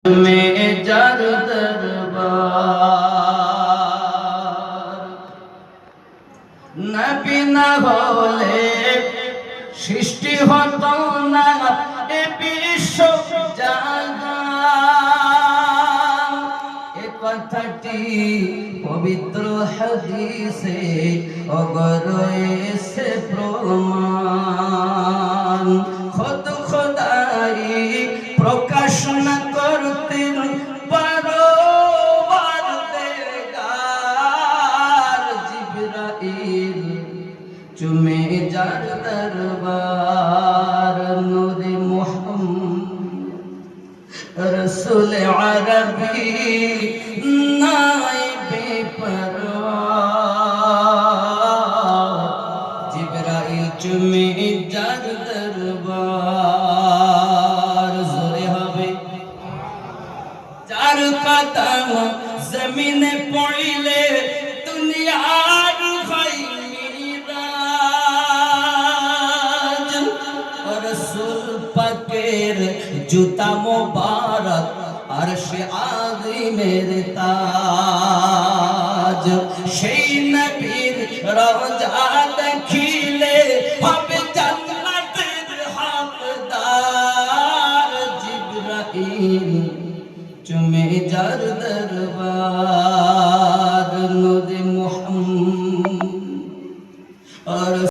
में जार दरबार नबी न होले सृष्टि हतो ना ए विश्व জাগান এ কথাটি পবিত্র হাদিসে অগরয়েছে প্রমাণ খুদ খোদাই প্রকাশ না করতেন পরওয়ারদিগার জিবরাইল চুমে যার দরবার নূরে মুহাম্মদ রসুল আরবি নাইবে পরওয়ার জিবরাইল চুমে যার দরবার জোরে হবে যার কদম জমিনে পড়িলে দুনিয়ার হয় মিরাজ রাসূল পাকের জুতা মোবারক আরশে আযিমের তাজ সেই নবীর রওজা দেখিলে হবে জান্নাতের হকদার জিবরাইল চুমে যার দরবার